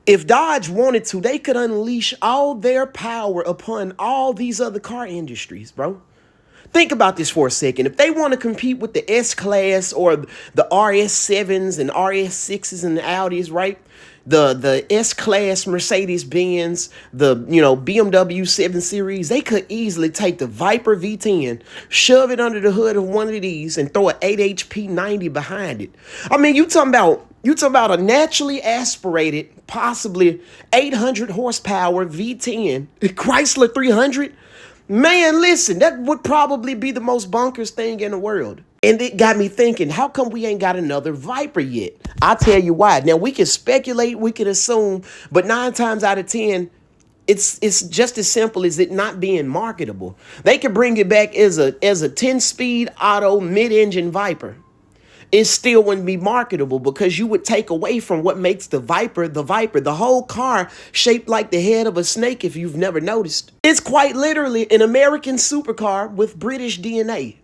If Dodge wanted to, they could unleash all their power upon all these other car industries, bro. Think about this for a second. If they want to compete with the S-Class or the RS7s and RS6s and the Audis, right? The S-Class Mercedes-Benz, the BMW 7 Series, they could easily take the Viper V10, shove it under the hood of one of these, and throw an 8 HP 90 behind it. I mean, you talking about a naturally aspirated, possibly 800 horsepower V10 Chrysler 300. Man, listen, that would probably be the most bonkers thing in the world. And it got me thinking, how come we ain't got another Viper yet? I'll tell you why. Now, we can speculate, we can assume, but 9 times out of 10, it's just as simple as it not being marketable. They could bring it back as a 10-speed auto mid-engine Viper. It still wouldn't be marketable because you would take away from what makes the Viper the Viper. The whole car shaped like the head of a snake, if you've never noticed. It's quite literally an American supercar with British DNA.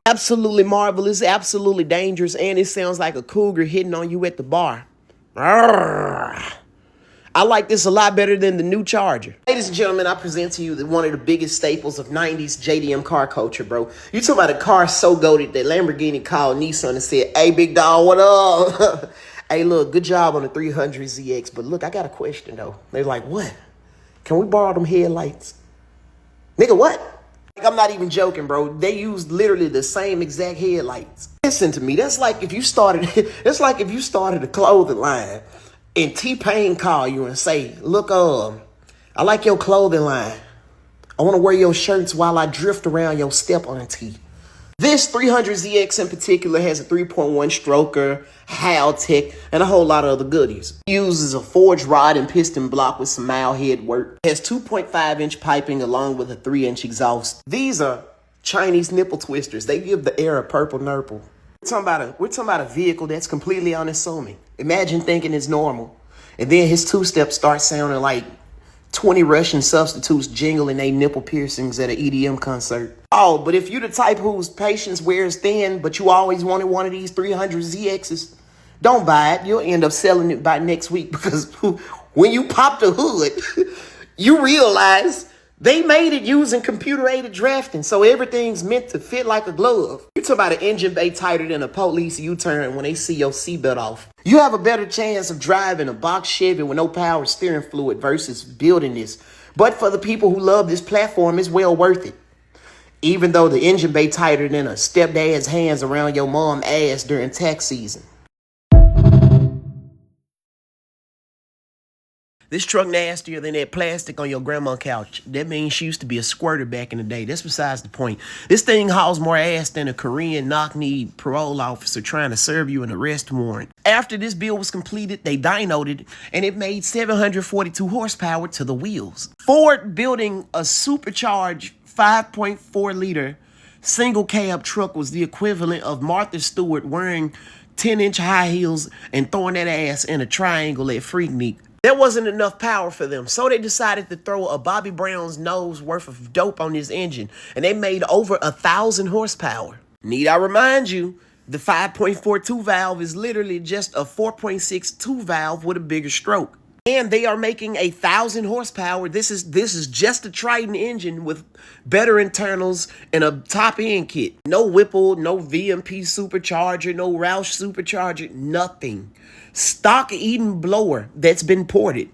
Absolutely marvelous, absolutely dangerous, and it sounds like a cougar hitting on you at the bar. Arrgh. I like this a lot better than the new Charger. Ladies and gentlemen, I present to you one of the biggest staples of 90s JDM car culture, bro. You talking about a car so goated that Lamborghini called Nissan and said, "Hey, big dog, what up?" Hey, look, good job on the 300ZX, but look, I got a question, though. They're like, what? Can we borrow them headlights? Nigga, what? I'm not even joking, bro. They used literally the same exact headlights. Listen to me. That's like if you started a clothing line and T-Pain call you and say, "Look, I like your clothing line. I want to wear your shirts while I drift around your step auntie." This 300ZX in particular has a 3.1 stroker, Haltech, and a whole lot of other goodies. It uses a forged rod and piston block with some mild head work. It has 2.5-inch piping along with a 3-inch exhaust. These are Chinese nipple twisters. They give the air a purple nurple. We're talking about a vehicle that's completely unassuming. Imagine thinking it's normal, and then his two-step starts sounding like 20 Russian substitutes jingling they nipple piercings at an EDM concert. Oh, but if you're the type whose patience wears thin, but you always wanted one of these 300ZXs, don't buy it. You'll end up selling it by next week because when you pop the hood, you realize they made it using computer-aided drafting, so everything's meant to fit like a glove. You're talking about an engine bay tighter than a police U-turn when they see your seatbelt off. You have a better chance of driving a box Chevy with no power steering fluid versus building this. But for the people who love this platform, it's well worth it. Even though the engine bay tighter than a stepdad's hands around your mom's ass during tax season. This truck nastier than that plastic on your grandma's couch. That means she used to be a squirter back in the day. That's besides the point. This thing hauls more ass than a Korean knock-kneed parole officer trying to serve you an arrest warrant. After this build was completed, they dynoed it, and it made 742 horsepower to the wheels. Ford building a supercharged 5.4-liter single cab truck was the equivalent of Martha Stewart wearing 10-inch high heels and throwing that ass in a triangle at Freaknik. There wasn't enough power for them, so they decided to throw a Bobby Brown's nose worth of dope on this engine, and they made over 1,000 horsepower. Need I remind you, the 5.42 valve is literally just a 4.62 valve with a bigger stroke. And they are making 1,000 horsepower. This is just a Triton engine with better internals and a top-end kit. No Whipple, no VMP supercharger, no Roush supercharger, nothing. Stock Eden blower that's been ported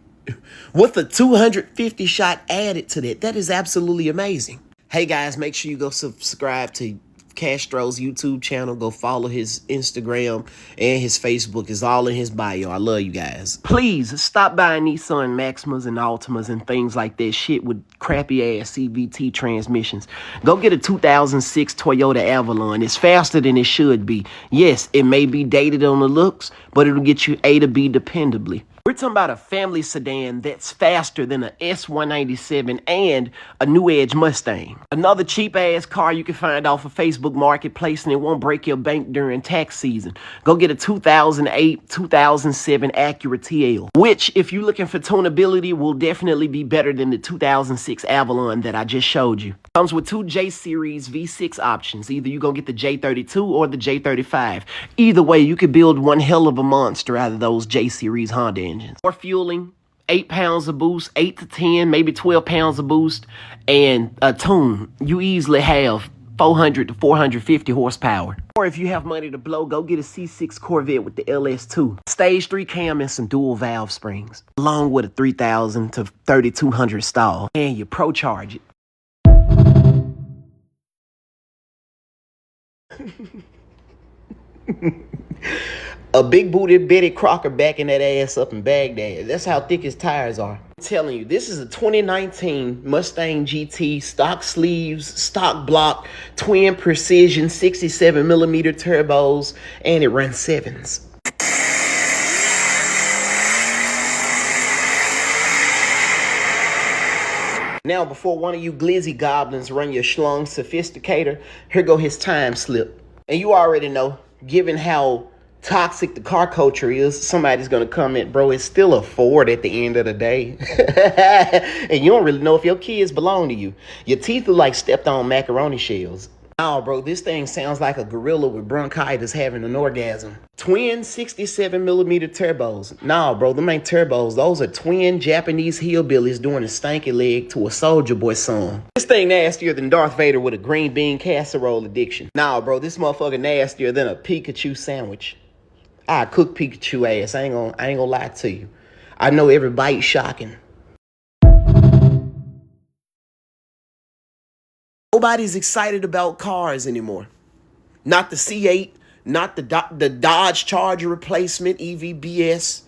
with a 250 shot added to that. That is absolutely amazing. Hey guys, make sure you go subscribe to Castro's YouTube channel. Go follow his Instagram and his Facebook. It's all in his bio. I love you guys. Please stop buying Nissan Maximas and Altimas and things like that shit with crappy ass CVT transmissions. Go get a 2006 Toyota Avalon. It's faster than it should be. Yes, it may be dated on the looks, but it'll get you A to B dependably. We're talking about a family sedan that's faster than an S197 and a new Edge Mustang. Another cheap-ass car you can find off of Facebook Marketplace, and it won't break your bank during tax season. Go get a 2008, 2007 Acura TL, which, if you're looking for tunability, will definitely be better than the 2006 Avalon that I just showed you. Comes with two J-Series V6 options. Either you're going to get the J32 or the J35. Either way, you could build one hell of a monster out of those J-Series Honda engines. More fueling, 8 pounds of boost, 8 to 10, maybe 12 pounds of boost, and a tune. You easily have 400 to 450 horsepower. Or if you have money to blow, go get a C6 Corvette with the LS2. Stage 3 cam and some dual valve springs, along with a 3,000 to 3,200 stall, and you pro-charge it. A big booted Betty Crocker backing that ass up in Baghdad. That's how thick his tires are. I'm telling you, this is a 2019 Mustang GT, stock sleeves, stock block, twin precision, 67mm turbos, and it runs 7s. Now, before one of you glizzy goblins run your schlong sophisticator, here go his time slip. And you already know, given how toxic the car culture is, somebody's going to comment, bro, it's still a Ford at the end of the day. And you don't really know if your kids belong to you. Your teeth are like stepped on macaroni shells. No, bro, this thing sounds like a gorilla with bronchitis having an orgasm. Twin 67mm turbos. No, bro, them ain't turbos. Those are twin Japanese hillbillies doing a stanky leg to a Soulja Boy song. This thing nastier than Darth Vader with a green bean casserole addiction. Nah, bro, this motherfucker nastier than a Pikachu sandwich. I cook Pikachu ass. I ain't gonna lie to you. I know every bite shocking. Nobody's excited about cars anymore. Not the C8, not the Dodge Charger replacement, EVBS,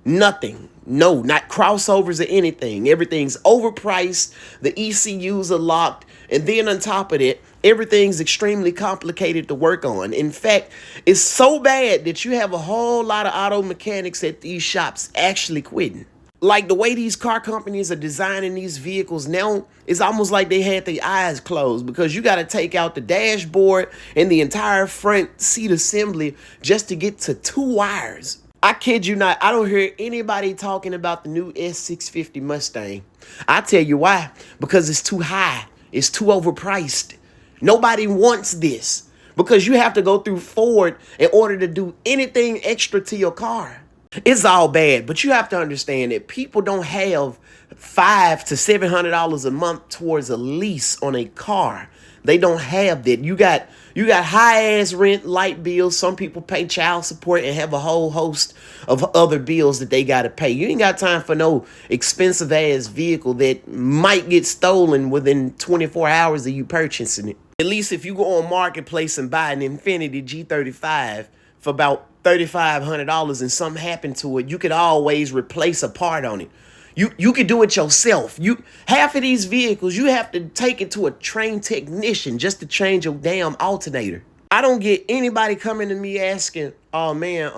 nothing. No, not crossovers or anything. Everything's overpriced. The ECUs are locked. And then on top of that, everything's extremely complicated to work on. In fact, it's so bad that you have a whole lot of auto mechanics at these shops actually quitting. Like the way these car companies are designing these vehicles now, it's almost like they had their eyes closed, because you got to take out the dashboard and the entire front seat assembly just to get to 2 wires. I kid you not, I don't hear anybody talking about the new S650 Mustang. I tell you why, because it's too high. It's too overpriced. Nobody wants this, because you have to go through Ford in order to do anything extra to your car. It's all bad, but you have to understand that people don't have $500 to $700 a month towards a lease on a car. They don't have that. You got high ass rent, light bills. Some people pay child support and have a whole host of other bills that they got to pay. You ain't got time for no expensive ass vehicle that might get stolen within 24 hours of you purchasing it. At least if you go on Marketplace and buy an Infiniti G35 for about $3,500 and something happened to it, you could always replace a part on it. You could do it yourself. Half of these vehicles, you have to take it to a trained technician just to change your damn alternator. I don't get anybody coming to me asking, oh man,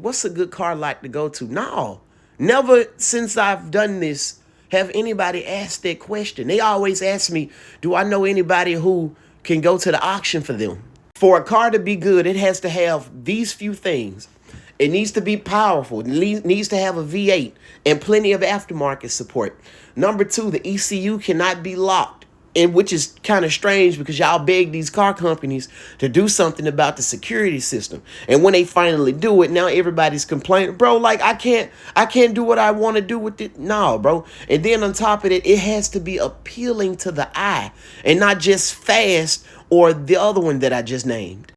what's a good car lot to go to? No, never since I've done this have anybody asked that question. They always ask me, do I know anybody who can go to the auction for them? For a car to be good, it has to have these few things. It needs to be powerful. It needs to have a V8 and plenty of aftermarket support. Number 2, the ECU cannot be locked, and which is kind of strange because y'all beg these car companies to do something about the security system. And when they finally do it, now everybody's complaining, bro, like I can't do what I want to do with it. No, bro. And then on top of it, it has to be appealing to the eye and not just fast or the other one that I just named.